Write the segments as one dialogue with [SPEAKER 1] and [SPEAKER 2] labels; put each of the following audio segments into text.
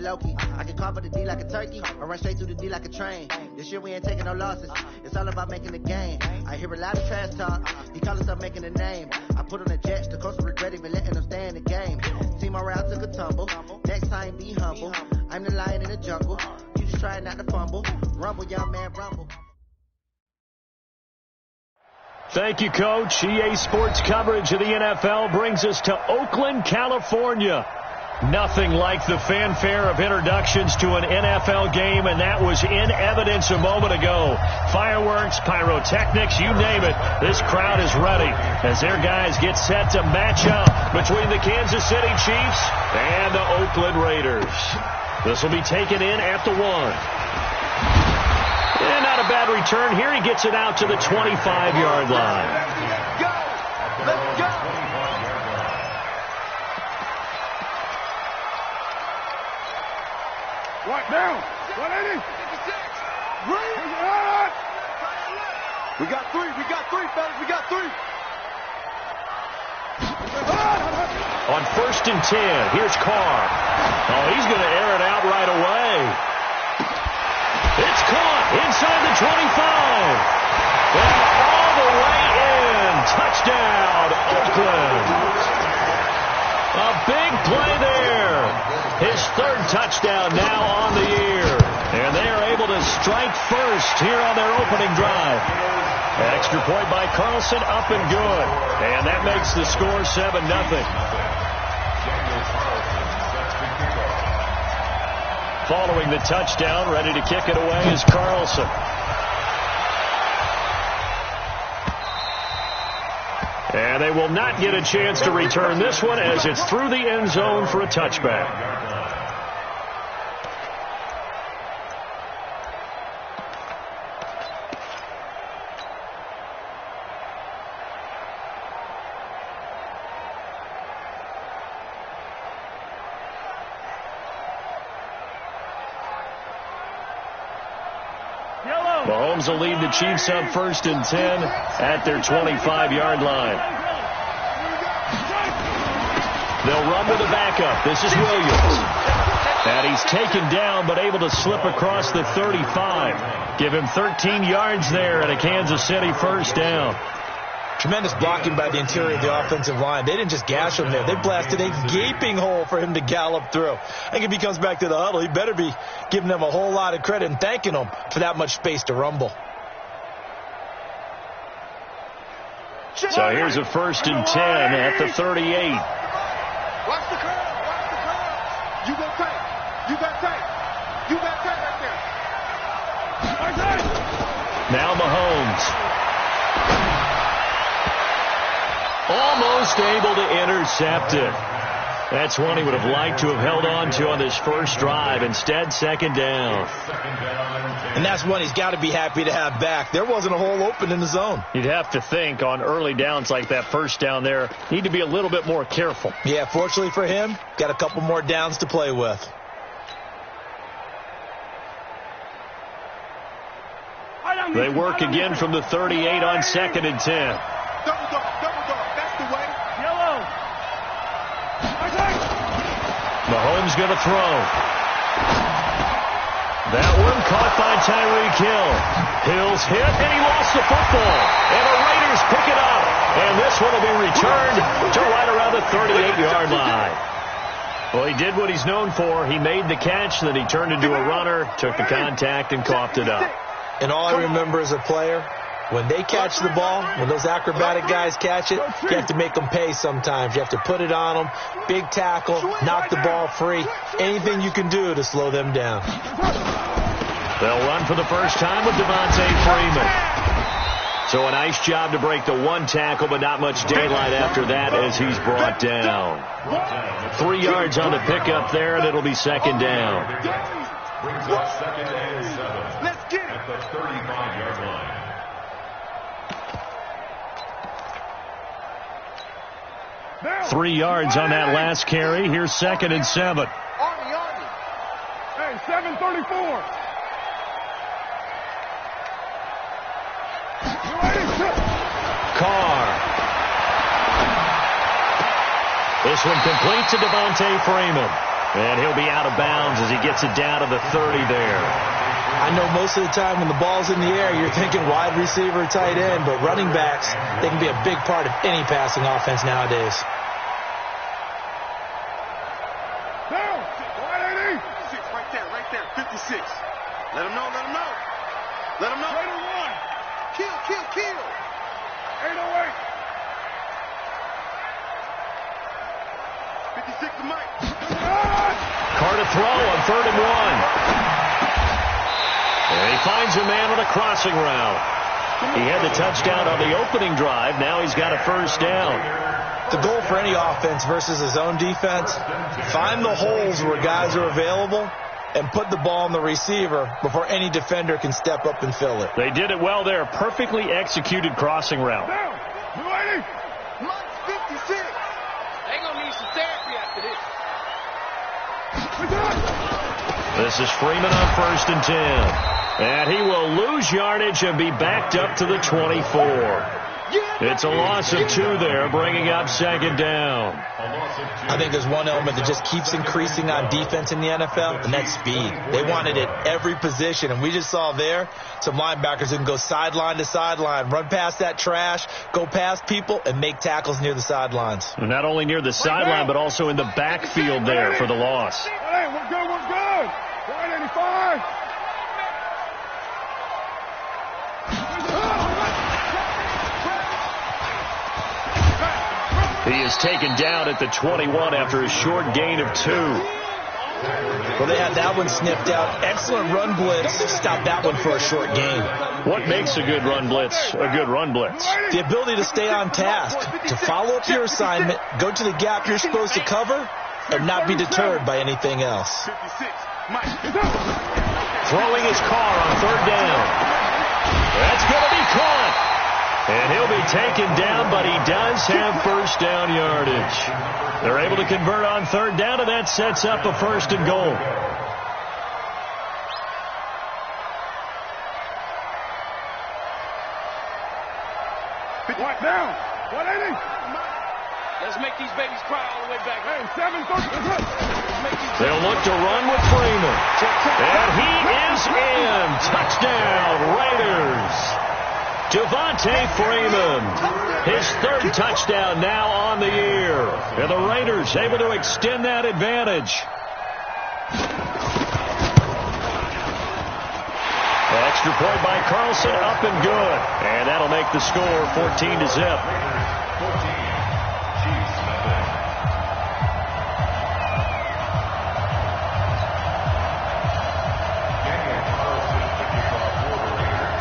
[SPEAKER 1] it low-key. I can cover the D like a turkey or run straight through the D like a train. This year we ain't taking no losses. It's all about making the game. I hear a lot of trash talk. He call himself making a name. I put on the Jets. The coach will regret even letting them stay in the game. Team morale took a tumble. Next time be humble. I'm the lion in the jungle. You just try not to fumble. Rumble, young man, rumble.
[SPEAKER 2] Thank you, Coach. EA Sports coverage of the NFL brings us to Oakland, California. Nothing like the fanfare of introductions to an NFL game, and that was in evidence a moment ago. Fireworks, pyrotechnics, you name it. This crowd is ready as their guys get set to match up between the Kansas City Chiefs and the Oakland Raiders. This will be taken in at the 1. And not a bad return here. He gets it out to the 25-yard line.
[SPEAKER 1] Let's go! Let's go!
[SPEAKER 3] What down? 180? We got three. We got three, fellas. We got three.
[SPEAKER 2] On 1st and 10, here's Carr. Oh, he's going to air it out right away. It's caught inside the 25. And all the way in. Touchdown, Oakland. A big play there. His 3rd touchdown now on the year. And they are able to strike first here on their opening drive. Extra point by Carlson, up and good. And that makes the score 7-0. Following the touchdown, ready to kick it away is Carlson. And they will not get a chance to return this one as it's through the end zone for a touchback. Mahomes will lead the Chiefs up 1st and 10 at their 25-yard line. They'll run with the backup. This is Williams. And he's taken down but able to slip across the 35. Give him 13 yards there and a Kansas City 1st down.
[SPEAKER 4] Tremendous blocking by the interior of the offensive line. They didn't just gash him there. They blasted a gaping hole for him to gallop through. I think if he comes back to the huddle, he better be giving them a whole lot of credit and thanking them for that much space to rumble.
[SPEAKER 2] So here's a 1st and 10 at the 38.
[SPEAKER 3] Watch the curve. Watch the curve. You got tight. You got tight. You got tight right there.
[SPEAKER 2] Now Mahomes. Almost able to intercept it. That's one he would have liked to have held on to on this first drive. Instead, 2nd down.
[SPEAKER 4] And that's one he's got to be happy to have back. There wasn't a hole open in the zone.
[SPEAKER 2] You'd have to think on early downs like that 1st down there, need to be a little bit more careful.
[SPEAKER 4] Yeah, fortunately for him, got a couple more downs to play with.
[SPEAKER 2] They work again from the 38 on 2nd and 10.
[SPEAKER 3] Double dog. That's the way. Yellow.
[SPEAKER 2] Mahomes going to throw. That one caught by Tyreek Hill. Hill's hit, and he lost the football. And the Raiders pick it up. And this one will be returned to right around the 38-yard line. Well, he did what he's known for. He made the catch, then he turned into a runner, took the contact, and coughed it up.
[SPEAKER 4] And all I remember as a player, when they catch the ball, when those acrobatic guys catch it, you have to make them pay sometimes. You have to put it on them, big tackle, knock the ball free, anything you can do to slow them down.
[SPEAKER 2] They'll run for the first time with Devontae Freeman. So a nice job to break the one tackle, but not much daylight after that as he's brought down. 3 yards on the pickup there, and it'll be 2nd down.
[SPEAKER 3] Brings up 2nd and 7. Let's get it. At the 35-yard line.
[SPEAKER 2] 3 yards on that last carry. Here's 2nd and 7.
[SPEAKER 3] Hey, 7:34.
[SPEAKER 2] Carr. This one complete to Devontae Freeman. And he'll be out of bounds as he gets it down to the 30 there.
[SPEAKER 4] I know most of the time when the ball's in the air, you're thinking wide receiver, tight end, but running backs, they can be a big part of any passing offense nowadays.
[SPEAKER 3] Down. 180. 6 right there. 56. Let him know. Let him know. 81. Kill. 808. 56 to Mike.
[SPEAKER 2] Carr to throw on 3rd and 1. And he finds a man on a crossing route. He had the touchdown on the opening drive. Now he's got a first down.
[SPEAKER 4] The goal for any offense versus his own defense, find the holes where guys are available and put the ball on the receiver before any defender can step up and fill it.
[SPEAKER 2] They did it well there. Perfectly executed crossing route.
[SPEAKER 3] Down. 280. Mike 56. They gonna need some therapy after this.
[SPEAKER 2] This is Freeman on 1st and 10. And he will lose yardage and be backed up to the 24. It's a loss of 2 there, bringing up 2nd down.
[SPEAKER 4] I think there's one element that just keeps increasing on defense in the NFL, and that's speed. They want it at every position, and we just saw there some linebackers who can go sideline to sideline, run past that trash, go past people, and make tackles near the sidelines.
[SPEAKER 2] Not only near the sideline, but also in the backfield there for the loss.
[SPEAKER 3] Hey, we're good. 185.
[SPEAKER 2] He is taken down at the 21 after a short gain of 2.
[SPEAKER 4] Well, they had that one sniffed out. Excellent run blitz. Stop that one for a short gain.
[SPEAKER 2] What makes a good run blitz a good run blitz?
[SPEAKER 4] The ability to stay on task, to follow up your assignment, go to the gap you're supposed to cover, and not be deterred by anything else.
[SPEAKER 2] Throwing his Carr on 3rd down. That's going to be caught. And he'll be taken down, but he does have first down yardage. They're able to convert on 3rd down, and that sets up a 1st and goal.
[SPEAKER 3] What down? 180. Let's make these babies cry all the way back. Hey, 7-30.
[SPEAKER 2] They'll look to run with Freeman. And he is in. Touchdown, Raiders. Devontae Freeman, his 3rd touchdown now on the year. And the Raiders able to extend that advantage. Extra point by Carlson, up and good. And that'll make the score 14-0.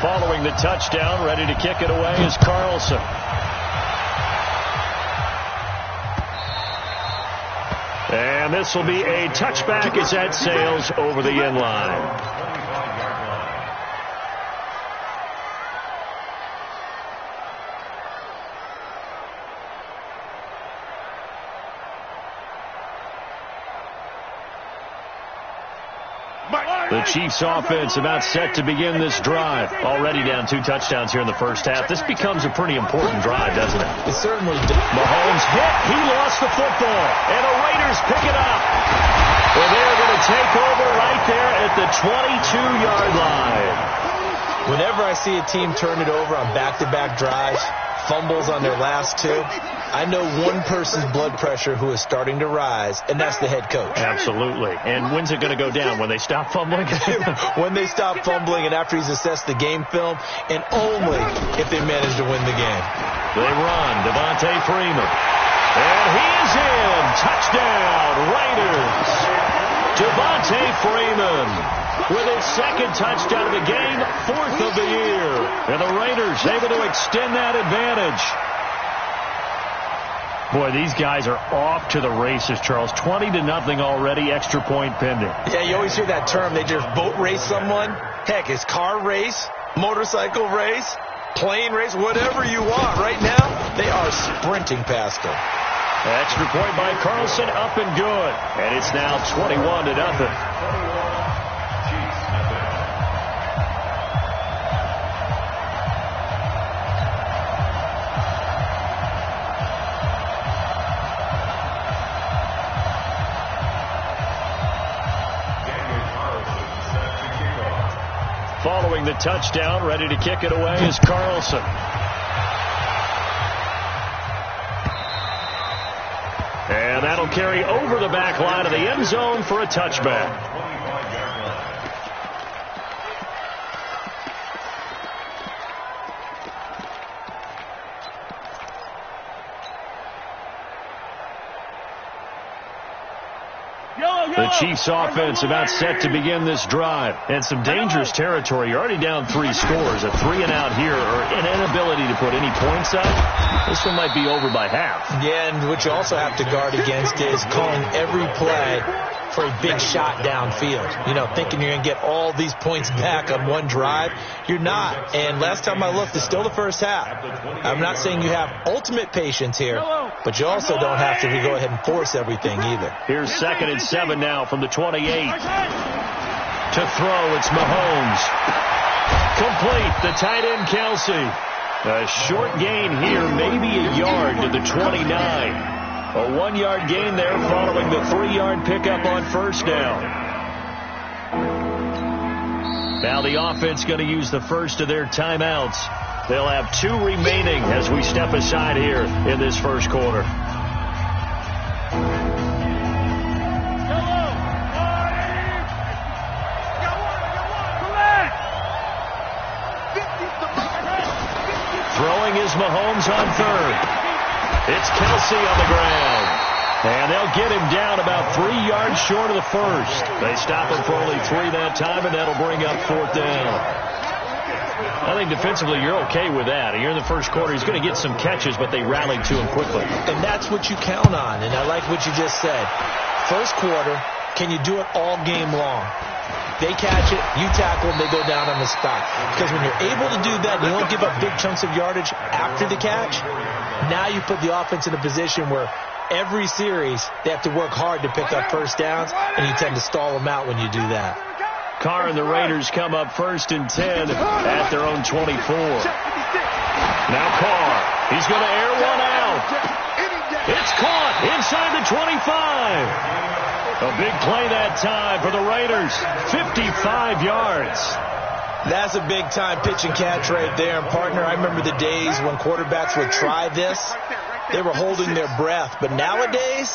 [SPEAKER 2] Following the touchdown, ready to kick it away is Carlson. And this will be a touchback as that sails over the end line. The Chiefs offense about set to begin this drive. Already down 2 touchdowns here in the first half. This becomes a pretty important drive, doesn't it?
[SPEAKER 4] It certainly does.
[SPEAKER 2] Mahomes hit. He lost the football. And the Raiders pick it up. Well, they're going to take over right there at the 22-yard line.
[SPEAKER 4] Whenever I see a team turn it over on back-to-back drives, fumbles on their last 2, I know one person's blood pressure who is starting to rise, and that's the head coach.
[SPEAKER 2] Absolutely. And when's it going to go down? When they stop fumbling?
[SPEAKER 4] When they stop fumbling and after he's assessed the game film, and only if they manage to win the game.
[SPEAKER 2] They run. Devontae Freeman. And he is in. Touchdown, Raiders. Devontae Freeman with his 2nd touchdown of the game, 4th of the year. And the Raiders able to extend that advantage. Boy, these guys are off to the races, Charles. 20-0 already, extra point pending.
[SPEAKER 4] Yeah, you always hear that term. They just boat race someone. Heck, it's car race, motorcycle race, plane race, whatever you want. Right now, they are sprinting past them.
[SPEAKER 2] Extra point by Carlson, up and good. And it's now 21-0. Following the touchdown, ready to kick it away is Carlson. And that'll carry over the back line of the end zone for a touchback. The Chiefs offense about set to begin this drive. And some dangerous territory. You're already down 3 scores. A 3-and-out here or an inability to put any points up. This one might be over by half.
[SPEAKER 4] Yeah, and what you also have to guard against is calling every play for a big shot downfield. You know, thinking you're going to get all these points back on one drive. You're not. And last time I looked, it's still the first half. I'm not saying you have ultimate patience here, but you also don't have to go ahead and force everything either.
[SPEAKER 2] Here's 2nd and 7 now from the 28. To throw, it's Mahomes. Complete, the tight end Kelsey. A short gain here, maybe a yard to the 29. A 1-yard gain there following the 3-yard pickup on first down. Now the offense going to use the first of their timeouts. They'll have 2 remaining as we step aside here in this first quarter. Throwing is Mahomes on 3rd. It's Kelsey on the ground. And they'll get him down about 3 yards short of the first. They stop him for only 3 that time, and that'll bring up 4th down. I think defensively you're okay with that. You're in the first quarter. He's going to get some catches, but they rallied to him quickly.
[SPEAKER 4] And that's what you count on, and I like what you just said. First quarter, can you do it all game long? They catch it, you tackle them, they go down on the spot. Because when you're able to do that, you don't give up big chunks of yardage after the catch. Now you put the offense in a position where every series they have to work hard to pick up first downs, and you tend to stall them out when you do that.
[SPEAKER 2] Carr and the Raiders come up 1st and 10 at their own 24. Now Carr, he's going to air one out. It's caught inside the 25. A big play that time for the Raiders. 55 yards.
[SPEAKER 4] That's a big-time pitch and catch right there. And, partner, I remember the days when quarterbacks would try this. They were holding their breath. But nowadays,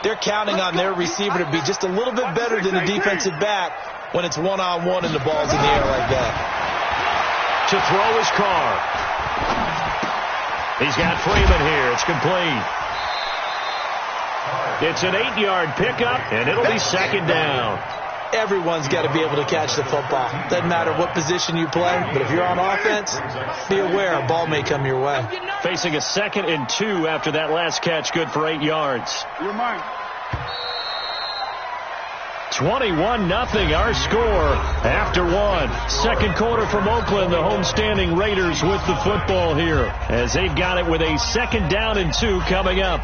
[SPEAKER 4] they're counting on their receiver to be just a little bit better than the defensive back when it's one-on-one and the ball's in the air like that.
[SPEAKER 2] To throw is Carr. He's got Freeman here. It's complete. It's an 8-yard pickup, and it'll be 2nd down.
[SPEAKER 4] Everyone's got to be able to catch the football. Doesn't matter what position you play, but if you're on offense, be aware a ball may come your way.
[SPEAKER 2] Facing a 2nd and 2 after that last catch, good for 8 yards. 21-0 our score after 1. Second quarter from Oakland, the homestanding Raiders with the football here as they've got it with a 2nd down and 2 coming up.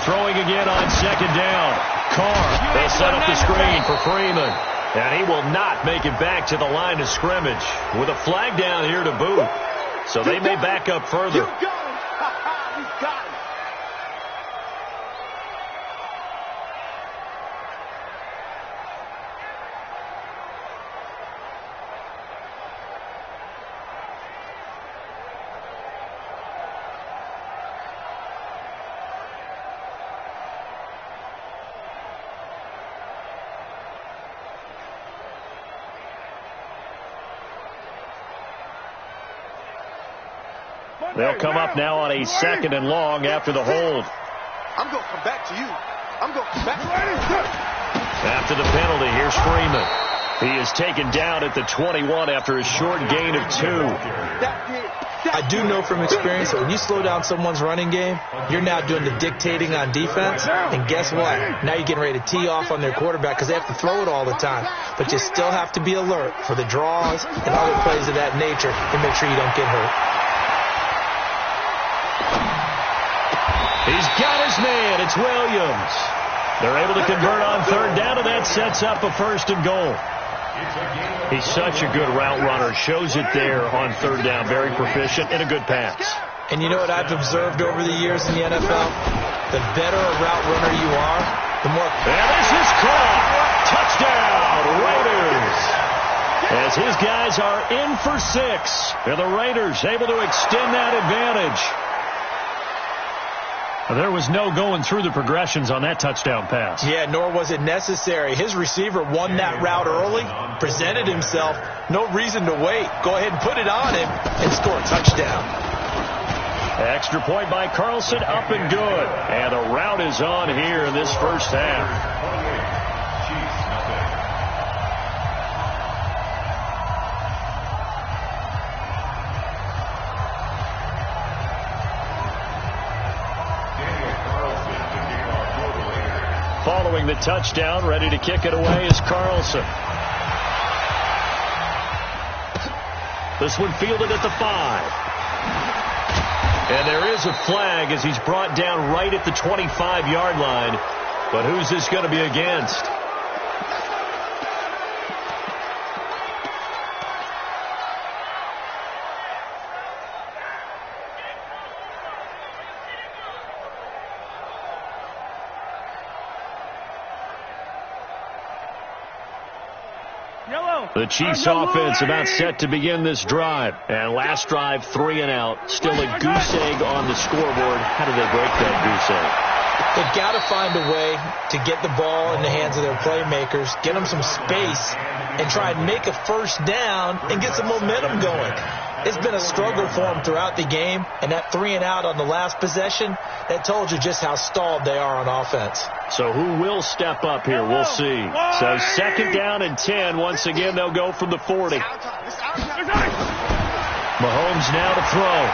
[SPEAKER 2] Throwing again on 2nd down. Carr, they'll set up the screen for Freeman. And he will not make it back to the line of scrimmage with a flag down here to boot. So they may back up further. They'll come up now on a 2nd and long after the hold.
[SPEAKER 3] I'm going to come back to you. I'm going to come back.
[SPEAKER 2] After the penalty, here's Freeman. He is taken down at the 21 after a short gain of 2.
[SPEAKER 4] I do know from experience that when you slow down someone's running game, you're now doing the dictating on defense. And guess what? Now you're getting ready to tee off on their quarterback because they have to throw it all the time. But you still have to be alert for the draws and other plays of that nature to make sure you don't get hurt.
[SPEAKER 2] He's got his man. It's Williams. They're able to convert on third down, and that sets up a first and goal. He's such a good route runner. Shows it there on third down. Very proficient and a good pass.
[SPEAKER 4] And you know what I've observed over the years in the NFL? The better a route runner you are, the more...
[SPEAKER 2] And this is caught. Touchdown, Raiders. As his guys are in for 6. And the Raiders able to extend that advantage. There was no going through the progressions on that touchdown pass.
[SPEAKER 4] Yeah, nor was it necessary. His receiver won that route early, presented himself. No reason to wait. Go ahead and put it on him and score a touchdown.
[SPEAKER 2] Extra point by Carlson, up and good. And the route is on here in this first half. Following the touchdown, ready to kick it away is Carlson. This one fielded at the 5. And there is a flag as he's brought down right at the 25-yard line. But who's this going to be against? The Chiefs offense about set to begin this drive. And last drive, 3 and out. Still a goose egg on the scoreboard. How do they break that goose egg?
[SPEAKER 4] They've got to find a way to get the ball in the hands of their playmakers, get them some space, and try and make a first down and get some momentum going. It's been a struggle for them throughout the game, and that 3 and out on the last possession, that told you just how stalled they are on offense.
[SPEAKER 2] So who will step up here? We'll see. So second down and 10. Once again, they'll go from the 40. Mahomes now to throw.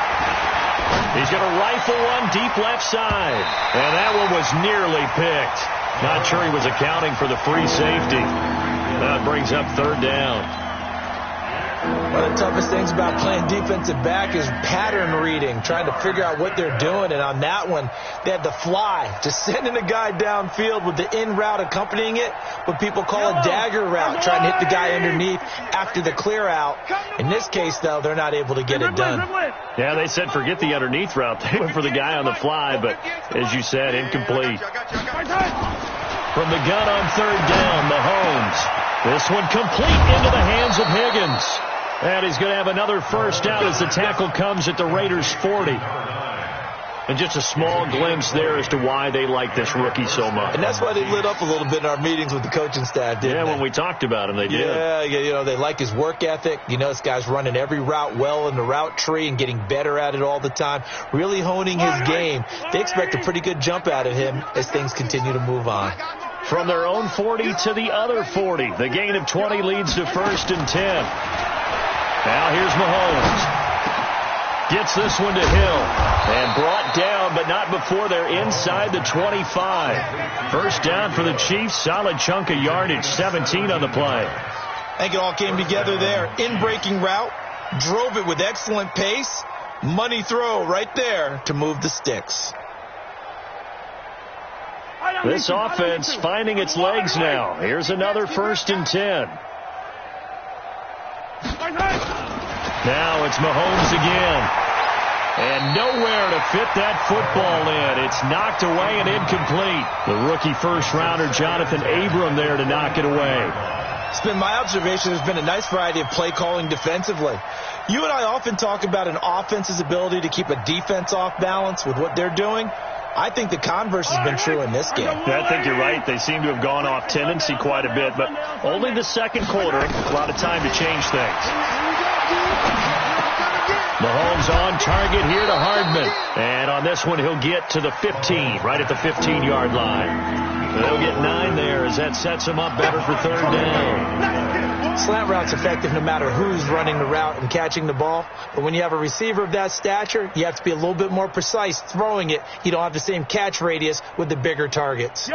[SPEAKER 2] He's going to rifle one deep left side. And that one was nearly picked. Not sure he was accounting for the free safety. That brings up third down.
[SPEAKER 4] One of the toughest things about playing defensive back is pattern reading, trying to figure out what they're doing. And on that one, they had the fly, just sending a guy downfield with the in route accompanying it, what people call a dagger route, trying to hit the guy underneath after the clear out. In this case, though, they're not able to get it done.
[SPEAKER 2] Yeah, they said forget the underneath route. They went for the guy on the fly, but as you said, incomplete. From the gun on third down, Mahomes. This one complete into the hands of Higgins. And he's going to have another first down as the tackle comes at the Raiders' 40. And just a small glimpse there as to why they like this rookie so much.
[SPEAKER 4] And that's why they lit up a little bit in our meetings with the coaching staff, didn't they?
[SPEAKER 2] Yeah, when we talked about him, they did.
[SPEAKER 4] Yeah, you know, they like his work ethic. You know, this guy's running every route well in the route tree and getting better at it all the time, really honing his game. They expect a pretty good jump out of him as things continue to move on.
[SPEAKER 2] From their own 40 to the other 40. The gain of 20 leads to first and 10. Now here's Mahomes. Gets this one to Hill. And brought down, but not before they're inside the 25. First down for the Chiefs. Solid chunk of yardage. 17 on the play.
[SPEAKER 4] I think it all came together there. In-breaking route. Drove it with excellent pace. Money throw right there to move the sticks.
[SPEAKER 2] This offense finding its legs now. Here's another first and 10. Now it's Mahomes again. And nowhere to fit that football in. It's knocked away and incomplete. The rookie first-rounder Jonathan Abram there to knock it away.
[SPEAKER 4] It's been my observation there's been a nice variety of play calling defensively. You and I often talk about an offense's ability to keep a defense off balance with what they're doing. I think the converse has been true in this game.
[SPEAKER 2] Yeah, I think you're right. They seem to have gone off tendency quite a bit, but only the second quarter. A lot of time to change things. Mahomes on target here to Hardman. And on this one, he'll get to the 15, right at the 15-yard line. They'll get 9 there as that sets him up better for third down.
[SPEAKER 4] Slant route's effective no matter who's running the route and catching the ball. But when you have a receiver of that stature, you have to be a little bit more precise throwing it. You don't have the same catch radius with the bigger targets.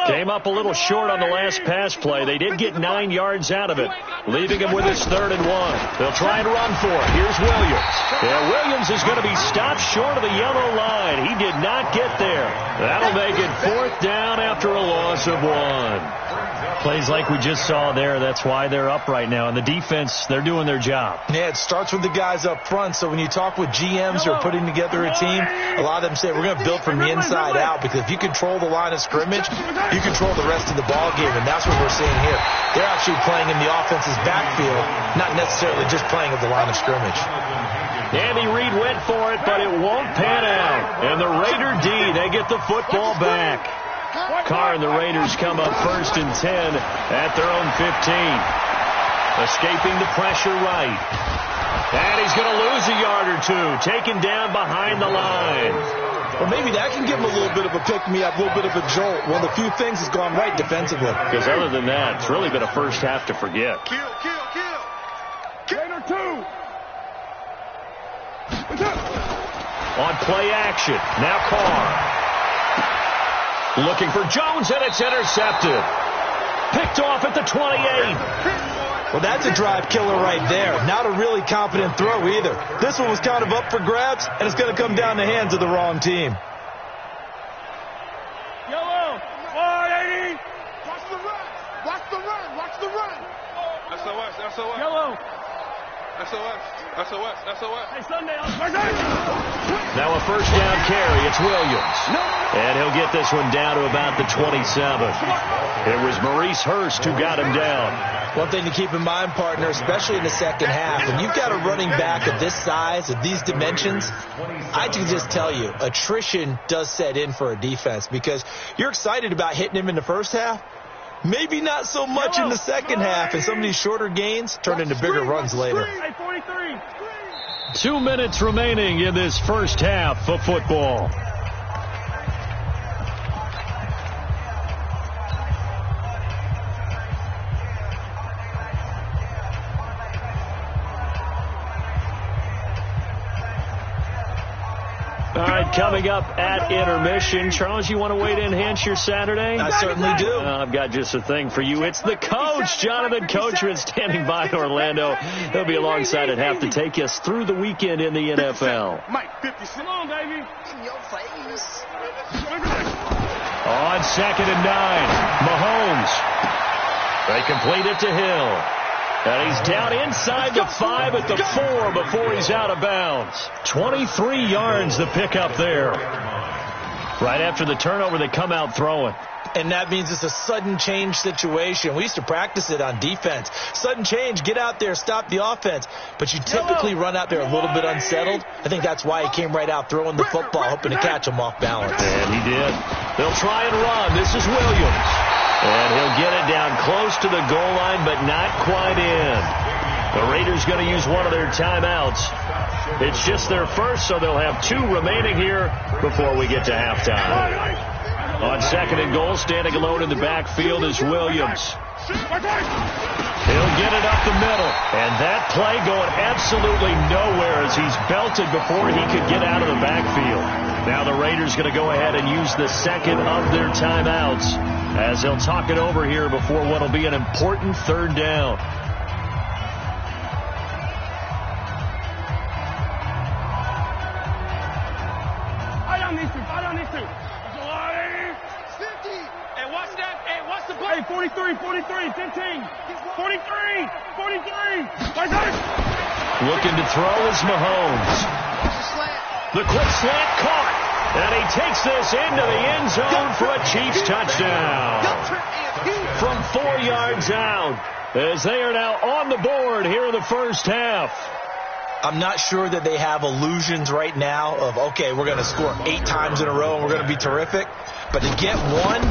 [SPEAKER 2] Came up a little short on the last pass play. They did get 9 yards out of it, leaving him with his 3rd and 1. They'll try and run for it. Here's Williams. Yeah, Williams is going to be stopped short of the yellow line. He did not get there. That'll make it 4th down after a loss of 1. Plays like we just saw there. That's why they're up right now. And the defense, they're doing their job.
[SPEAKER 4] Yeah, it starts with the guys up front. So when you talk with GMs who are putting together a team, a lot of them say we're going to build from the inside out, because if you control the line of scrimmage, you control the rest of the ball game. And that's what we're seeing here. They're actually playing in the offense's backfield, not necessarily just playing at the line of scrimmage.
[SPEAKER 2] Andy Reid went for it, but it won't pan out. And the Raider D, they get the football back. Carr and the Raiders come up 1st and 10 at their own 15. Escaping the pressure right. And he's going to lose a yard or two, taken down behind the line.
[SPEAKER 4] Well, maybe that can give him a little bit of a pick-me-up, a little bit of a jolt. One of the few things has gone right defensively.
[SPEAKER 2] Because other than that, it's really been a first half to forget.
[SPEAKER 3] Kill. Gainer 2.
[SPEAKER 2] On play action, now Carr. Looking for Jones, and it's intercepted. Picked off at the 28.
[SPEAKER 4] Well, that's a drive killer right there. Not a really confident throw either. This one was kind of up for grabs, and it's going to come down the hands of the wrong team.
[SPEAKER 3] Yellow. 180. Watch the run. SOS. Yellow. SOS. Hey, Sunday.
[SPEAKER 2] Now a first down carry. It's Williams. And he'll get this one down to about the 27. It was Maurice Hurst who got him down.
[SPEAKER 4] One thing to keep in mind, partner, especially in the second half, when you've got a running back of this size, of these dimensions, I can just tell you, attrition does set in for a defense, because you're excited about hitting him in the first half. Maybe not so much in the second half, and some of these shorter gains turn into bigger runs later.
[SPEAKER 2] 2 minutes remaining in this first half of football. All right, coming up at intermission. Charles, you want to wait to enhance your Saturday?
[SPEAKER 4] I certainly do.
[SPEAKER 2] I've got just a thing for you. It's the coach, Jonathan Coachman, standing by in Orlando. He'll be alongside at half to take us through the weekend in the NFL.
[SPEAKER 3] Mike, 50 cents. Come on, baby.
[SPEAKER 1] In your face.
[SPEAKER 2] On 2nd and 9, Mahomes. They complete it to Hill. And he's down inside the 5 at the 4 before he's out of bounds. 23 yards the pickup there. Right after the turnover, they come out throwing.
[SPEAKER 4] And that means it's a sudden change situation. We used to practice it on defense. Sudden change, get out there, stop the offense. But you typically run out there a little bit unsettled. I think that's why he came right out throwing the football, hoping to catch him off balance.
[SPEAKER 2] And he did. They'll try and run. This is Williams. And he'll get it down close to the goal line, but not quite in. The Raiders going to use one of their timeouts. It's just their first, so they'll have 2 remaining here before we get to halftime. On 2nd and goal, standing alone in the backfield is Williams. He'll get it up the middle. And that play going absolutely nowhere as he's belted before he could get out of the backfield. Now the Raiders going to go ahead and use the second of their timeouts as they'll talk it over here before what will be an important 3rd down.
[SPEAKER 3] I don't need to. 50. Hey, watch that. Hey, watch the play. Hey, 43, 15. 43.
[SPEAKER 2] Looking to throw is Mahomes. The quick slant caught. And he takes this into the end zone for a Chiefs touchdown. From 4 yards out, as they are now on the board here in the first half.
[SPEAKER 4] I'm not sure that they have illusions right now of, okay, we're going to score 8 times in a row and we're going to be terrific. But to get 1,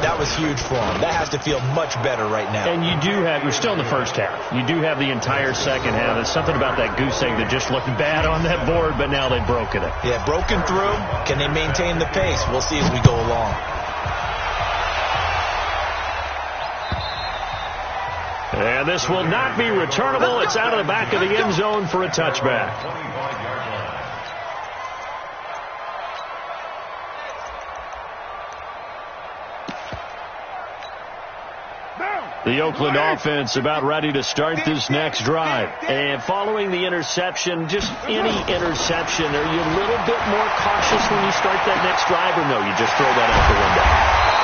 [SPEAKER 4] that was huge for them. That has to feel much better right now.
[SPEAKER 2] And you're still in the first half. You do have the entire second half. There's something about that goose egg that just looked bad on that board, but now they've broken it.
[SPEAKER 4] Yeah, broken through. Can they maintain the pace? We'll see as we go along.
[SPEAKER 2] And this will not be returnable. It's out of the back of the end zone for a touchback. The Oakland offense about ready to start this next drive.
[SPEAKER 5] And following the interception, just any interception, are you a little bit more cautious when you start that next drive, or no, you just throw that out the window?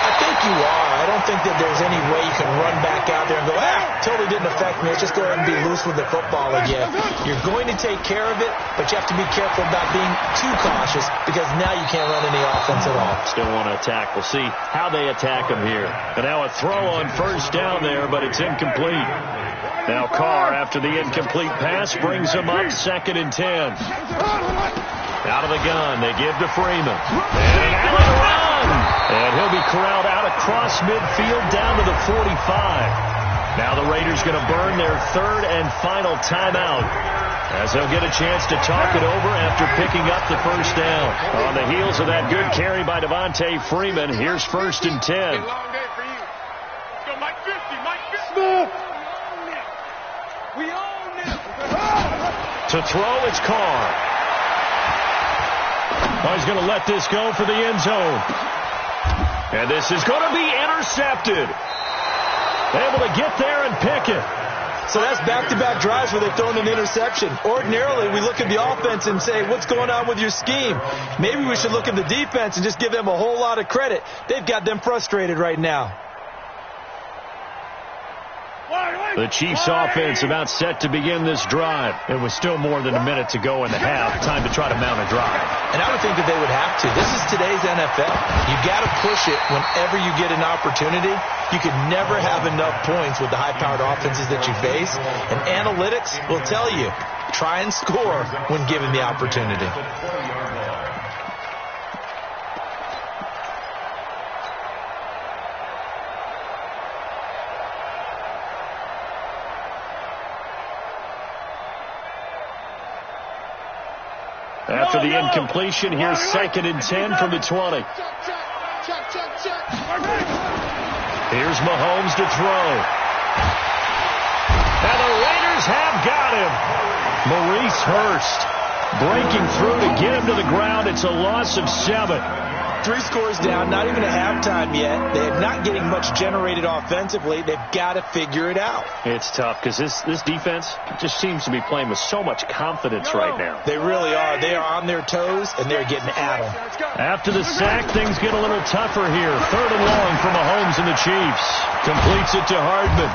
[SPEAKER 4] I think you are. I don't think that there's any way you can run back out there and go, totally didn't affect me. Let's just go ahead and be loose with the football again. You're going to take care of it, but you have to be careful about being too cautious because now you can't run any offense at all.
[SPEAKER 2] Still want to attack. We'll see how they attack him here. And now a throw on first down there, but it's incomplete. Now Carr, after the incomplete pass, brings him up 2nd and 10. Out of the gun, they give to Freeman. And an alley run! And he'll be corralled out across midfield down to the 45. Now the Raiders going to burn their 3rd and final timeout as they'll get a chance to talk it over after picking up the first down. On the heels of that good carry by Devontae Freeman, here's 1st and 10.
[SPEAKER 3] Long day for you. Let's go, Mike 50, Mike 50. We own it.
[SPEAKER 2] To throw, it's Carr. Oh, he's going to let this go for the end zone. And this is going to be intercepted. Able to get there and pick it.
[SPEAKER 4] So that's back-to-back drives where they've thrown an interception. Ordinarily, we look at the offense and say, what's going on with your scheme? Maybe we should look at the defense and just give them a whole lot of credit. They've got them frustrated right now.
[SPEAKER 2] The Chiefs offense about set to begin this drive. It was still more than a minute to go in the half. Time to try to mount a drive.
[SPEAKER 4] And I would think that they would have to. This is today's NFL. You got to push it whenever you get an opportunity. You can never have enough points with the high-powered offenses that you face. And analytics will tell you, try and score when given the opportunity.
[SPEAKER 2] After the incompletion, here's 2nd and 10 from the 20. Here's Mahomes to throw. And the Raiders have got him. Maurice Hurst breaking through to get him to the ground. It's a loss of 7.
[SPEAKER 4] 3 scores down, not even a halftime yet. They're not getting much generated offensively. They've got to figure it out.
[SPEAKER 2] It's tough because this defense just seems to be playing with so much confidence right now.
[SPEAKER 4] They really are. They are on their toes, and they're getting at them.
[SPEAKER 2] After the sack, things get a little tougher here. 3rd and long for Mahomes and the Chiefs. Completes it to Hardman.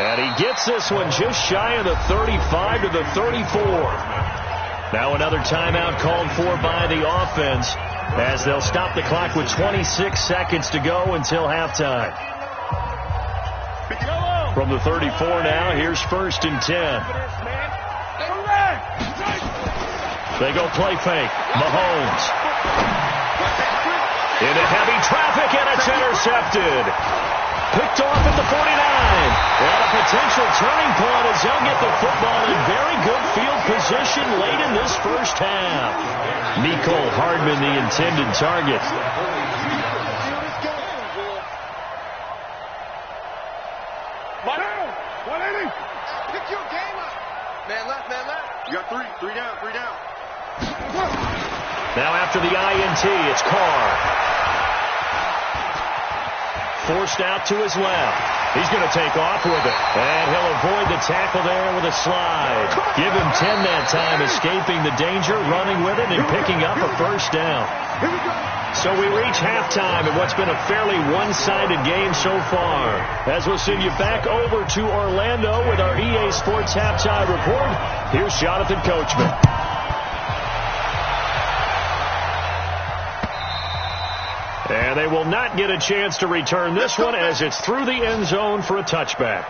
[SPEAKER 2] And he gets this one just shy of the 35 to the 34. Now another timeout called for by the offense, as they'll stop the clock with 26 seconds to go until halftime. From the 34 now, here's 1st and 10. They go play fake. Mahomes. Into heavy traffic, and it's intercepted. Picked off at the 49. And a potential turning point as they'll get the football in very good field position late in this first half. Mecole Hardman, the intended target.
[SPEAKER 3] Pick your game up. Man left, man left. You got 3 down, 3 down.
[SPEAKER 2] Now after the INT, it's Carr. Forced out to his left. He's going to take off with it. And he'll avoid the tackle there with a slide. Give him 10 that time, escaping the danger, running with it, and picking up a first down. So we reach halftime in what's been a fairly one-sided game so far. As we'll send you back over to Orlando with our EA Sports Halftime Report, here's Jonathan Coachman. And they will not get a chance to return this one as it's through the end zone for a touchback.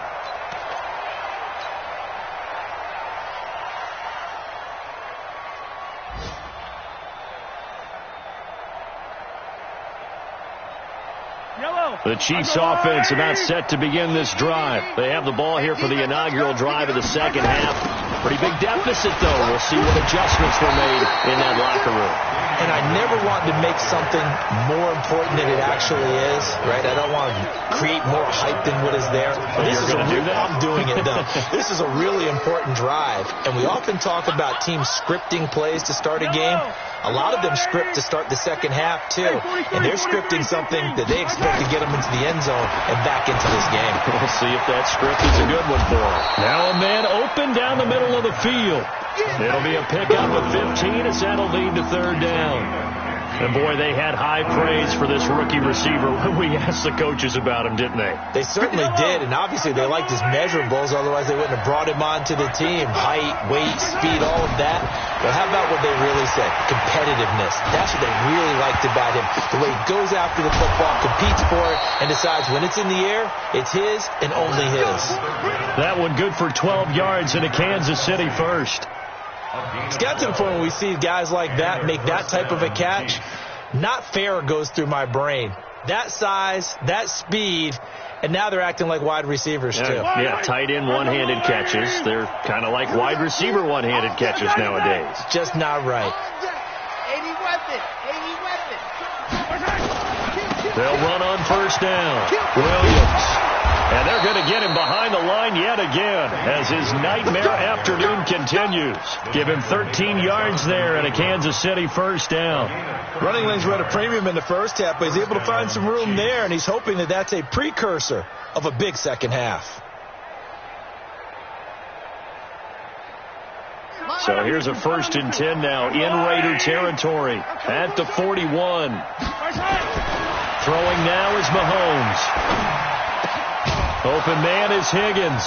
[SPEAKER 2] The Chiefs offense about set to begin this drive. They have the ball here for the inaugural drive of the second half.
[SPEAKER 5] Pretty big deficit, though. We'll see what adjustments were made in that locker room.
[SPEAKER 4] And I never want to make something more important than it actually is, right? I don't want to create more hype than what is there.
[SPEAKER 5] This is
[SPEAKER 4] I'm doing it, though. This is a really important drive. And we often talk about teams scripting plays to start a game. A lot of them script to start the second half, too. And they're scripting something that they expect to get them into the end zone and back into this game.
[SPEAKER 5] We'll see if that script is a good one for them.
[SPEAKER 2] Now a man open down the middle of the field. It'll be a pickup of 15 as that'll lead to third down. And, boy, they had high praise for this rookie receiver when we asked the coaches about him, didn't they?
[SPEAKER 4] They certainly did, and obviously they liked his measurables, otherwise they wouldn't have brought him onto the team. Height, weight, speed, all of that. But how about what they really said? Competitiveness. That's what they really liked about him. The way he goes after the football, competes for it, and decides when it's in the air, it's his and only his.
[SPEAKER 2] That one good for 12 yards into Kansas City first.
[SPEAKER 4] It's got to the point when we see guys like that make that type of a catch, not fair goes through my brain. That size, that speed, and now they're acting like wide receivers, too.
[SPEAKER 5] Yeah, tight end one-handed catches. They're kind of like wide receiver one-handed catches nowadays.
[SPEAKER 4] Just not right.
[SPEAKER 2] They'll run on first down. Williams. And they're going to get him behind the line yet again as his nightmare afternoon continues. Give him 13 yards there and a Kansas City first down.
[SPEAKER 4] Running lanes were at a premium in the first half, but he's able to find some room there, and he's hoping that that's a precursor of a big second half.
[SPEAKER 2] So here's a 1st and 10 now in Raider territory at the 41. Throwing now is Mahomes. Open man is Higgins.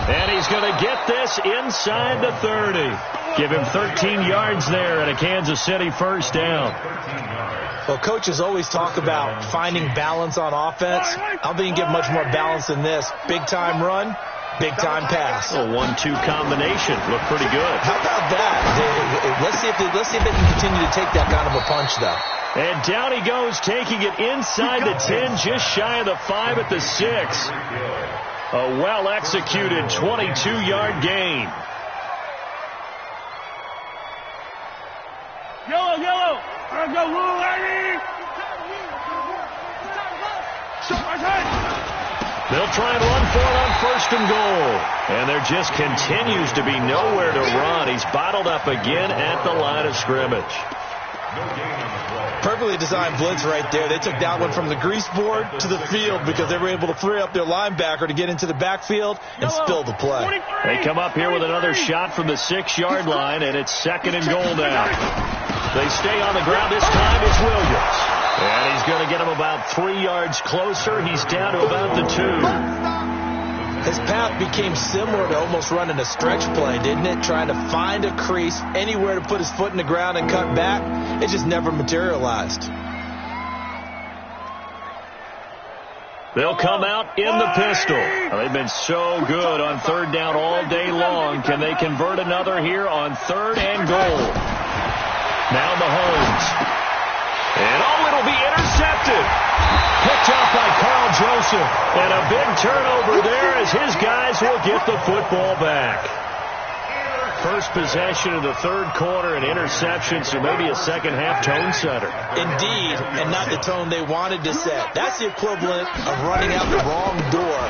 [SPEAKER 2] And he's going to get this inside the 30. Give him 13 yards there and a Kansas City first down.
[SPEAKER 4] Well, coaches always talk about finding balance on offense. I don't think you can get much more balance than this. Big-time run, big-time pass.
[SPEAKER 5] A 1-2 combination. Look pretty good.
[SPEAKER 4] How about that? Let's see if they can continue to take that kind of a punch, though.
[SPEAKER 2] And down he goes, taking it inside the 10, just shy of the 5 at the 6. A well-executed 22-yard gain.
[SPEAKER 3] Yellow. Let's go, little lady.
[SPEAKER 2] They'll try and run for it on 1st and goal. And there just continues to be nowhere to run. He's bottled up again at the line of scrimmage.
[SPEAKER 4] Perfectly designed blitz right there. They took that one from the grease board to the field because they were able to free up their linebacker to get into the backfield and spill the play.
[SPEAKER 2] They come up here with another shot from the 6-yard line, and it's 2nd and goal now. They stay on the ground. This time it's Williams. And he's going to get him about 3 yards closer. He's down to about the 2.
[SPEAKER 4] His path became similar to almost running a stretch play, didn't it? Trying to find a crease, anywhere to put his foot in the ground and cut back. It just never materialized.
[SPEAKER 2] They'll come out in the pistol. They've been so good on 3rd down all day long. Can they convert another here on 3rd and goal? Now Mahomes. And it'll be intercepted. Picked off by Carl Joseph. And a big turnover there as his guys will get the football back. First possession of the 3rd quarter, an interception, so maybe a second-half tone setter.
[SPEAKER 4] Indeed, and not the tone they wanted to set. That's the equivalent of running out the wrong door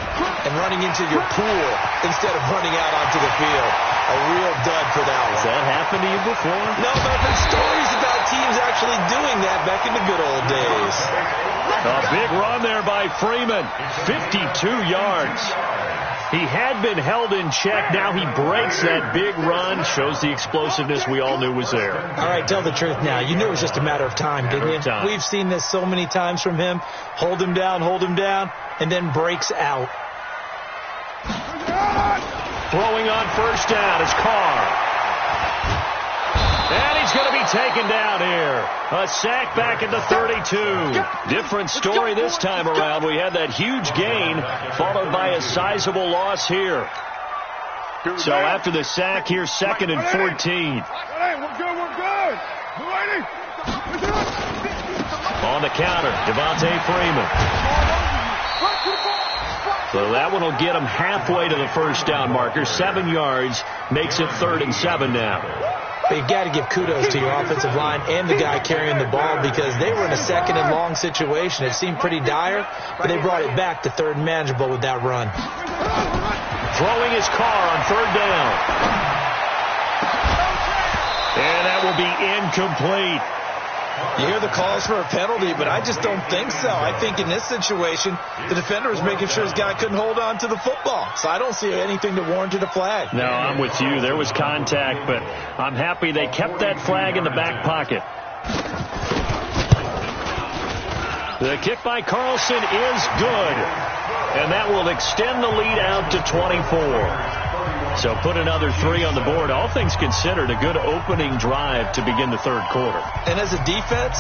[SPEAKER 4] and running into your pool instead of running out onto the field. A real dud for that one.
[SPEAKER 2] Has that happened to you before?
[SPEAKER 4] No, but I've heard stories about teams actually doing that back in the good old days.
[SPEAKER 2] A big run there by Freeman. 52 yards. He had been held in check. Now he breaks that big run. Shows the explosiveness we all knew was there.
[SPEAKER 4] All right, tell the truth now. You knew it was just a matter of time, didn't you? We've seen this so many times from him. Hold him down, and then breaks out.
[SPEAKER 2] Throwing on 1st down is Carr. And he's going to be taken down here. A sack back at the 32. Different story this time around. We had that huge gain followed by a sizable loss here. So after the sack here, 2nd and 14.
[SPEAKER 3] We're good.
[SPEAKER 2] On the counter, Devontae Freeman. So that one will get them halfway to the first down marker. 7 yards makes it 3rd and 7 now.
[SPEAKER 4] But you've got to give kudos to your offensive line and the guy carrying the ball because they were in a 2nd and long situation. It seemed pretty dire, but they brought it back to 3rd and manageable with that run.
[SPEAKER 2] Throwing his car on 3rd down. And that will be incomplete.
[SPEAKER 6] You hear the calls for a penalty, but I just don't think so. I think in this situation, the defender was making sure his guy couldn't hold on to the football. So I don't see anything to warrant a flag.
[SPEAKER 2] No, I'm with you. There was contact, but I'm happy they kept that flag in the back pocket. The kick by Carlson is good, and that will extend the lead out to 24. So put another 3 on the board. All things considered, a good opening drive to begin the 3rd quarter.
[SPEAKER 6] And as a defense,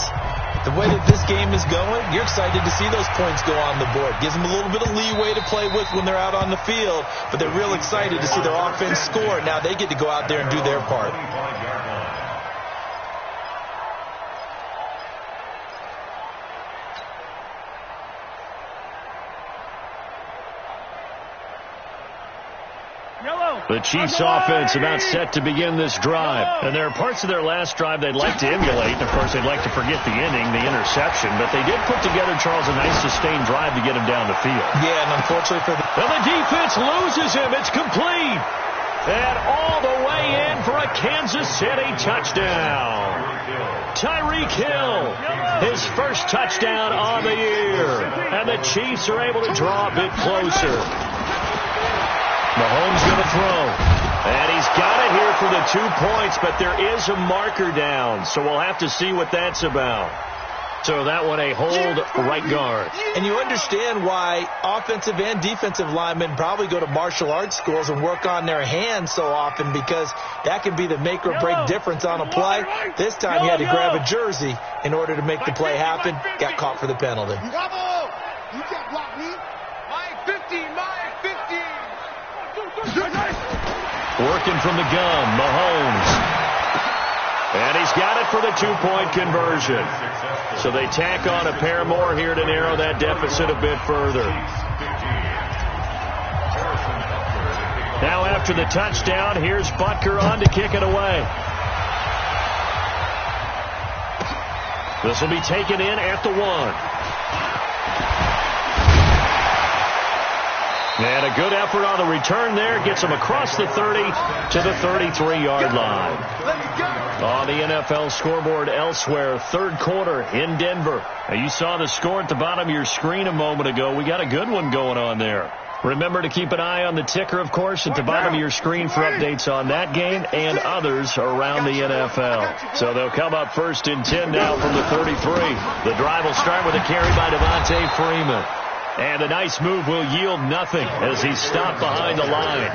[SPEAKER 6] the way that this game is going, you're excited to see those points go on the board. Gives them a little bit of leeway to play with when they're out on the field, but they're real excited to see their offense score. Now they get to go out there and do their part.
[SPEAKER 2] The Chiefs offense about set to begin this drive. And there are parts of their last drive they'd like to emulate. Of course, they'd like to forget the inning, the interception. But they did put together, Charles, a nice sustained drive to get him down the field.
[SPEAKER 6] Yeah, and unfortunately for
[SPEAKER 2] And the defense loses him. It's complete. And all the way in for a Kansas City touchdown. Tyreek Hill, his first touchdown on the year. And the Chiefs are able to draw a bit closer. Mahomes going to throw. And he's got it here for the 2 points, but there is a marker down. So we'll have to see what that's about. So that one a hold right guard.
[SPEAKER 6] And you understand why offensive and defensive linemen probably go to martial arts schools and work on their hands so often because that can be the make or break difference on a play. This time he had to grab a jersey in order to make the play happen. Got caught for the penalty.
[SPEAKER 3] You can't block me. My 15, my 15.
[SPEAKER 2] Working from the gun, Mahomes. And he's got it for the 2-point conversion. So they tack on a pair more here to narrow that deficit a bit further. Now after the touchdown, here's Butker on to kick it away. This will be taken in at the 1. And a good effort on the return there. Gets him across the 30 to the 33-yard line. On the NFL scoreboard elsewhere, 3rd quarter in Denver. Now you saw the score at the bottom of your screen a moment ago. We got a good one going on there. Remember to keep an eye on the ticker, of course, at the bottom of your screen for updates on that game and others around the NFL. So they'll come up 1st and 10 now from the 33. The drive will start with a carry by Devontae Freeman. And a nice move will yield nothing as he's stopped behind the line.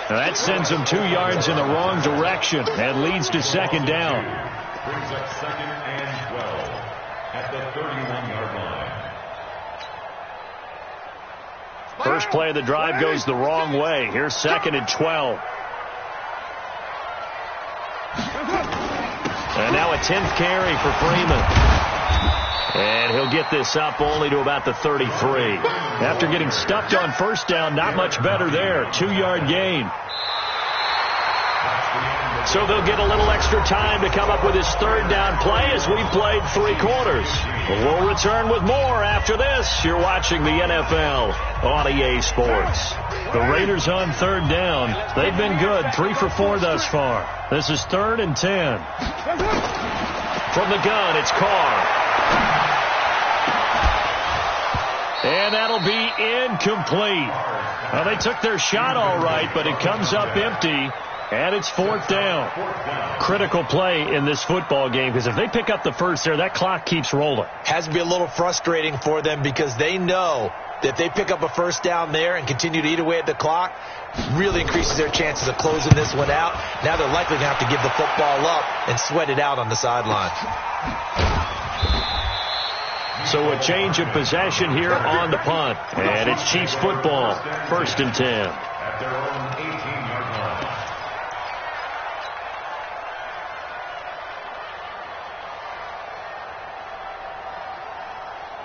[SPEAKER 2] Now that sends him 2 yards in the wrong direction and leads to 2nd down.
[SPEAKER 7] Brings up 2nd and 12 at the 31-yard line.
[SPEAKER 2] First play of the drive goes the wrong way. Here's 2nd and 12. And now a 10th carry for Freeman. And he'll get this up only to about the 33. After getting stuffed on 1st down, not much better there. 2-yard gain. So they'll get a little extra time to come up with his 3rd down play as we've played 3 quarters. We'll return with more after this. You're watching the NFL on EA Sports. The Raiders on 3rd down. They've been good. 3 for 4 thus far. This is 3rd and 10. From the gun, it's Carr. And that'll be incomplete. Well, they took their shot all right, but it comes up empty, and it's 4th down. Critical play in this football game, because if they pick up the first there, that clock keeps rolling.
[SPEAKER 6] Has to be a little frustrating for them because they know that if they pick up a 1st down there and continue to eat away at the clock, really increases their chances of closing this one out. Now they're likely going to have to give the football up and sweat it out on the sideline.
[SPEAKER 2] So a change of possession here on the punt. And it's Chiefs football. 1st and 10.
[SPEAKER 7] At their own 18-yard line.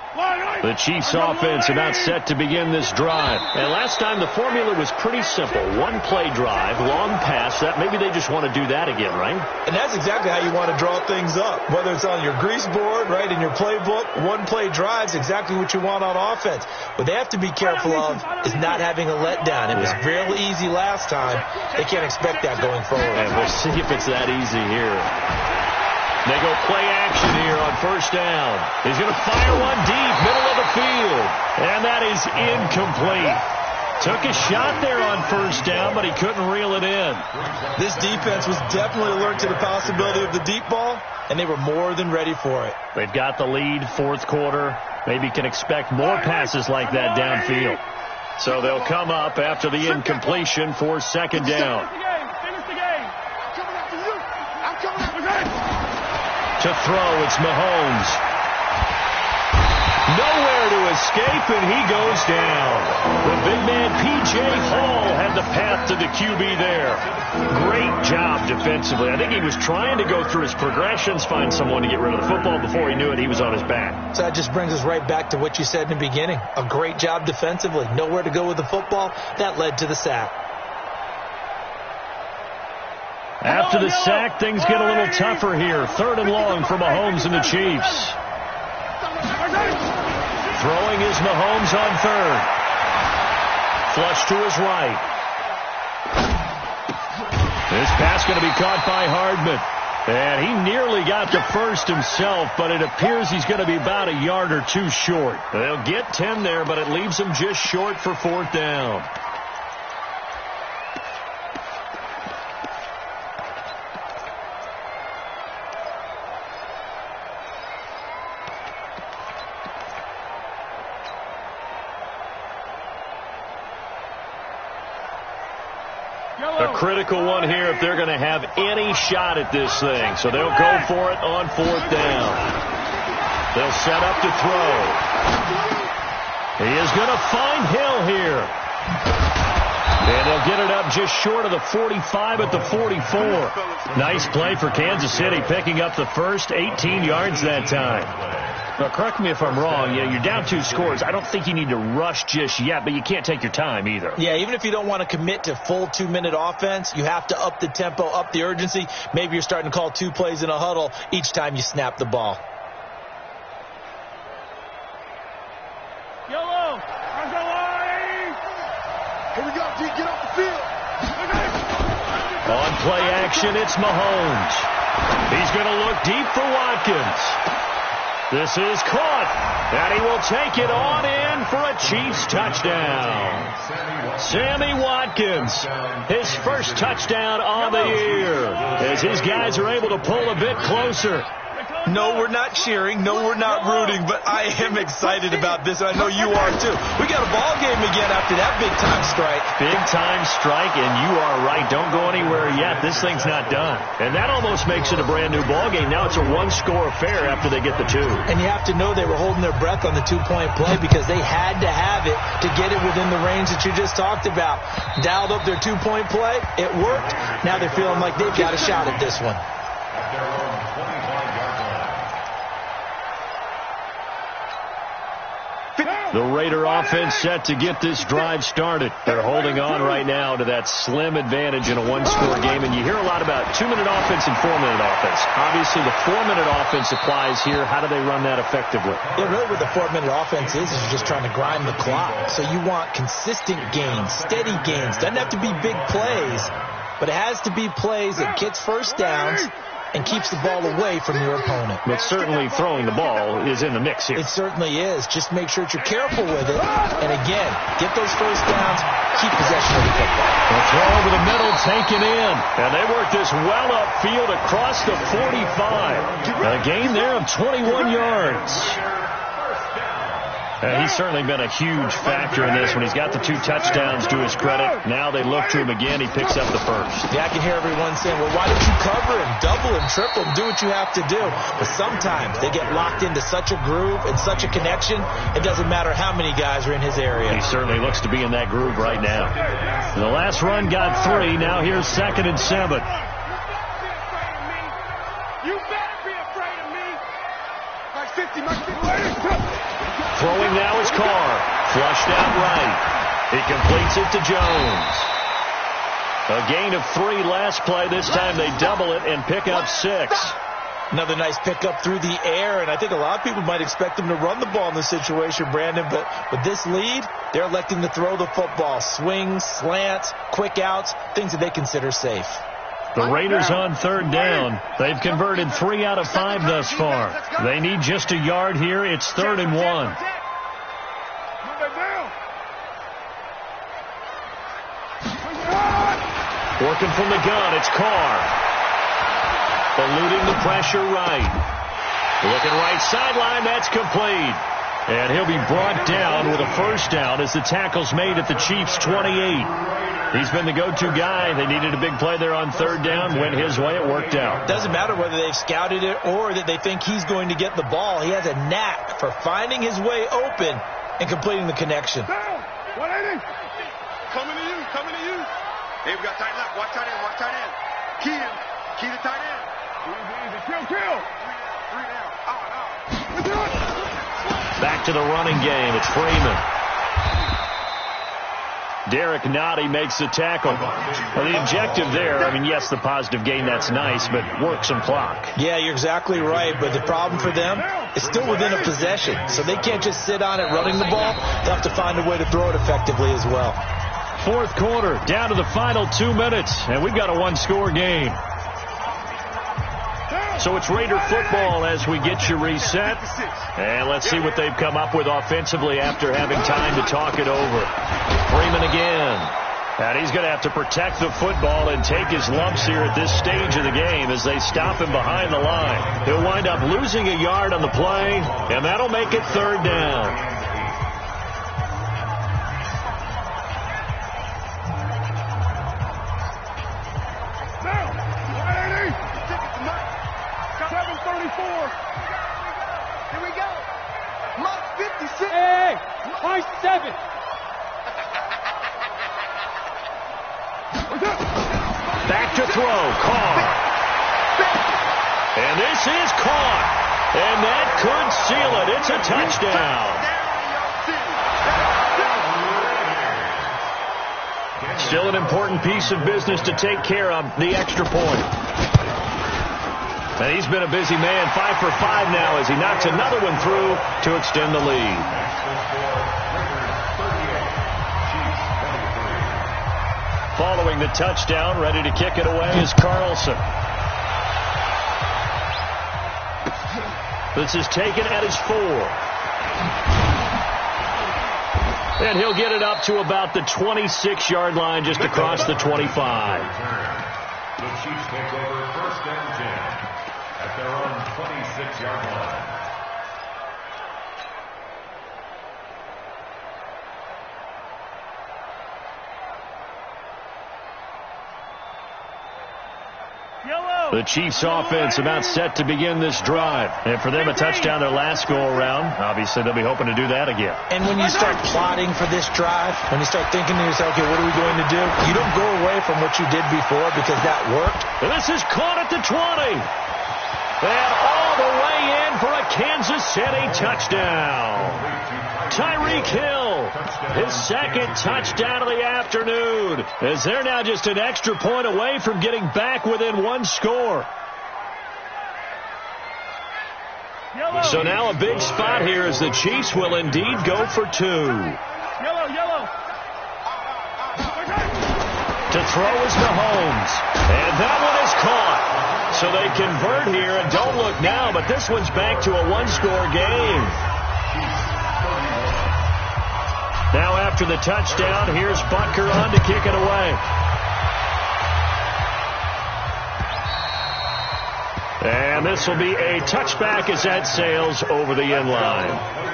[SPEAKER 2] The Chiefs offense about set to begin this drive. And last time the formula was pretty simple. One play drive, long pass. That maybe they just want to do that again, right?
[SPEAKER 6] And that's exactly how you want to draw things up. Whether it's on your grease board, right, in your playbook, one play drive's exactly what you want on offense. What they have to be careful of is not having a letdown. It was real easy last time. They can't expect that going forward.
[SPEAKER 2] And we'll see if it's that easy here. They go play action here on first down. He's going to fire one deep, middle of the field. And that is incomplete. Took a shot there on first down, but he couldn't reel it in.
[SPEAKER 6] This defense was definitely alert to the possibility of the deep ball, and they were more than ready for it.
[SPEAKER 2] They've got the lead, fourth quarter. Maybe can expect more passes like that downfield. So they'll come up after the incompletion for second down. To throw, it's Mahomes. Nowhere to escape, and he goes down. The big man, P.J. Hall, had the path to the QB there. Great job defensively. I think he was trying to go through his progressions, find someone to get rid of the football. Before he knew it, he was on his back.
[SPEAKER 6] So that just brings us right back to what you said in the beginning. A great job defensively. Nowhere to go with the football. That led to the sack.
[SPEAKER 2] After the sack, things get a little tougher here. Third and long for Mahomes and the Chiefs. Throwing is Mahomes on third. Flush to his right. This pass going to be caught by Hardman. And he nearly got the first himself, but it appears he's going to be about a yard or two short. They'll get 10 there, but it leaves them just short for fourth down. A critical one here if they're going to have any shot at this thing. So they'll go for it on fourth down. They'll set up to throw. He is going to find Hill here. And they'll get it up just short of the 45 at the 44. Nice play for Kansas City, picking up the first 18 yards that time. Now, correct me if I'm wrong. Yeah, you're down 2 scores. I don't think you need to rush just yet, but you can't take your time either.
[SPEAKER 6] Yeah, even if you don't want to commit to full 2-minute offense, you have to up the tempo, up the urgency. Maybe you're starting to call 2 plays in a huddle each time you snap the ball.
[SPEAKER 3] Yellow, here we go, D, get off the field.
[SPEAKER 2] On play action, it's Mahomes. He's going to look deep for Watkins. This is caught, and he will take it on in for a Chiefs touchdown. Sammy Watkins, his first touchdown on the year, as his guys are able to pull a bit closer.
[SPEAKER 6] No, we're not cheering. No, we're not rooting, but I am excited about this. I know you are, too. We got a ball game again after that big-time strike.
[SPEAKER 2] Big-time strike, and you are right. Don't go anywhere yet. This thing's not done. And that almost makes it a brand-new ball game. Now it's a one-score affair after they get the 2.
[SPEAKER 6] And you have to know they were holding their breath on the 2-point play because they had to have it to get it within the range that you just talked about. Dialed up their 2-point play. It worked. Now they're feeling like they've got a shot at this one.
[SPEAKER 2] The Raider offense set to get this drive started. They're holding on right now to that slim advantage in a one-score game. And you hear a lot about 2-minute offense and 4-minute offense. Obviously, the 4-minute offense applies here. How do they run that effectively?
[SPEAKER 6] Yeah, really what the 4-minute offense is you're just trying to grind the clock. So you want consistent gains, steady gains. Doesn't have to be big plays, but it has to be plays that gets first downs and keeps the ball away from your opponent.
[SPEAKER 2] But certainly throwing the ball is in the mix here.
[SPEAKER 6] It certainly is. Just make sure that you're careful with it. And again, get those first downs, keep possession of the football.
[SPEAKER 2] The throw over the middle, taken in. And they work this well upfield across the 45. A gain there of 21 yards. He's certainly been a huge factor in this when he's got the 2 touchdowns to his credit. Now they look to him again. He picks up the first.
[SPEAKER 6] Yeah, I can hear everyone saying, well, why don't you cover him, double him, triple him, do what you have to do. But sometimes they get locked into such a groove and such a connection, it doesn't matter how many guys are in his area.
[SPEAKER 2] He certainly looks to be in that groove right now. The last run got 3. Now here's 2nd and 7.
[SPEAKER 3] You better be afraid of me. Mike 50, Mike 50.
[SPEAKER 2] Throwing now is Carr. Flushed out right. He completes it to Jones. A gain of 3 last play. This time they double it and pick up 6.
[SPEAKER 6] Another nice pickup through the air, and I think a lot of people might expect them to run the ball in this situation, Brandon, but with this lead, they're electing to throw the football. Swings, slants, quick outs, things that they consider safe.
[SPEAKER 2] The Raiders on 3rd down. They've converted 3 out of 5 thus far. They need just a yard here. It's 3rd and 1. Working from the gun, it's Carr. Eluding the pressure right. Looking right sideline, that's complete. And he'll be brought down with a first down as the tackle's made at the Chiefs' 28. He's been the go-to guy. They needed a big play there on 3rd down. Went his way, it worked out.
[SPEAKER 6] Doesn't matter whether they've scouted it or that they think he's going to get the ball. He has a knack for finding his way open and completing the connection.
[SPEAKER 3] Down. 180. Coming to you. Coming to you. Hey, we got tight left. Watch tight end. Watch tight end. Key to tight end. Easy. Kill. 3 down. Out.
[SPEAKER 2] Back to the running game. It's Freeman. Derek Nottie makes the tackle. Well, the objective there, I mean, yes, the positive gain, that's nice, but work some clock.
[SPEAKER 6] Yeah, you're exactly right, but the problem for them is still within a possession, so they can't just sit on it running the ball. They'll have to find a way to throw it effectively as well.
[SPEAKER 2] 4th quarter, down to the final 2 minutes, and we've got a 1-score game. So it's Raider football as we get you reset. And let's see what they've come up with offensively after having time to talk it over. Freeman again. And he's going to have to protect the football and take his lumps here at this stage of the game as they stop him behind the line. He'll wind up losing a yard on the play, and that'll make it 3rd down.
[SPEAKER 3] Here we go. Mark 56.
[SPEAKER 8] Hey, my 7.
[SPEAKER 2] Back to throw. Carr. And this is caught. And that could seal it. It's a touchdown. Still an important piece of business to take care of, the extra point. And he's been a busy man, 5 for 5 now as he knocks another one through to extend the lead. Following the touchdown, ready to kick it away is Carlson. This is taken at his 4. And he'll get it up to about the 26-yard line just across the 25.
[SPEAKER 7] The Chiefs take over 1st and 10 at their own 26-yard line.
[SPEAKER 2] The Chiefs offense about set to begin this drive. And for them, a touchdown their last go-around. Obviously, they'll be hoping to do that again.
[SPEAKER 6] And when you start plotting for this drive, when you start thinking to yourself, okay, what are we going to do? You don't go away from what you did before because that worked.
[SPEAKER 2] And this is caught at the 20. And all the way in for a Kansas City touchdown. Tyreek Hill, his 2nd touchdown of the afternoon, as they're now just an extra point away from getting back within 1 score. So now a big spot here as the Chiefs will indeed go for 2.
[SPEAKER 8] Yellow.
[SPEAKER 2] To throw is Mahomes, and that one is caught. So they convert here, and don't look now, but this one's back to a 1-score game. Now after the touchdown, here's Butker on to kick it away. And this will be a touchback as that sails over the end line.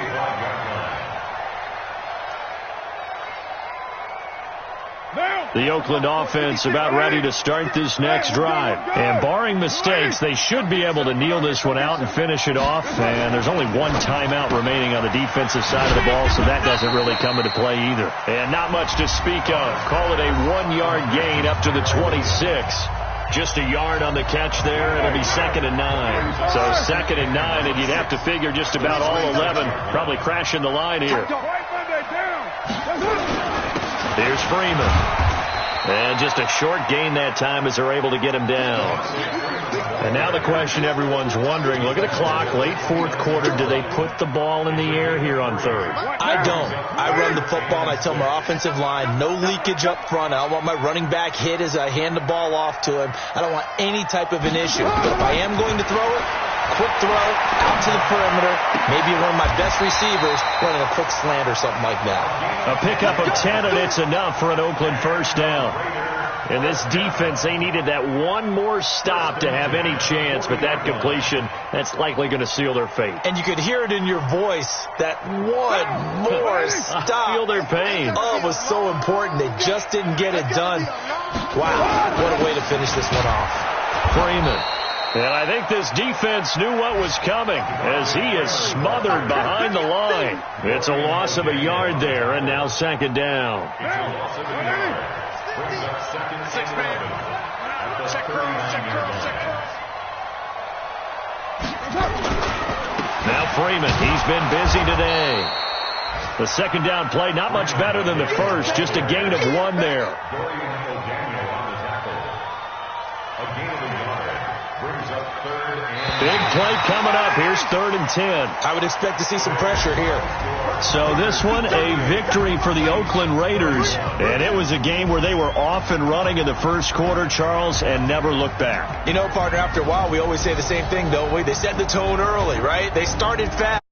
[SPEAKER 2] The Oakland offense about ready to start this next drive. And barring mistakes, they should be able to kneel this one out and finish it off. And there's only 1 timeout remaining on the defensive side of the ball, so that doesn't really come into play either. And not much to speak of. Call it a 1-yard gain up to the 26. Just a yard on the catch there. It'll be 2nd and 9. So 2nd and 9, and you'd have to figure just about all 11 probably crashing the line here. Here's Freeman. And just a short gain that time as they're able to get him down. And now the question everyone's wondering, look at the clock, late 4th quarter, do they put the ball in the air here on 3rd?
[SPEAKER 6] I don't. I run the football, and I tell my offensive line, no leakage up front. I don't want my running back hit as I hand the ball off to him. I don't want any type of an issue. But if I am going to throw it, quick throw, out to the perimeter, maybe one of my best receivers running a quick slant or something like that.
[SPEAKER 2] A pickup of 10, and it's enough for an Oakland first down. In this defense, they needed that one more stop to have any chance, but that completion, that's likely going to seal their fate.
[SPEAKER 6] And you could hear it in your voice, that one more stop.
[SPEAKER 2] I feel their pain.
[SPEAKER 6] Oh, it was so important. They just didn't get it done. Wow, what a way to finish this one off.
[SPEAKER 2] Freeman. And I think this defense knew what was coming as he is smothered behind the line. It's a loss of a yard there, and now 2nd down. Now Freeman, he's been busy today. The 2nd down play, not much better than the first, just a gain of 1 there. Big play coming up. Here's 3rd and 10.
[SPEAKER 6] I would expect to see some pressure here.
[SPEAKER 2] So this one, a victory for the Oakland Raiders. And it was a game where they were off and running in the first quarter, Charles, and never looked back.
[SPEAKER 6] You know, partner, after a while, we always say the same thing, don't we? They set the tone early, right? They started fast.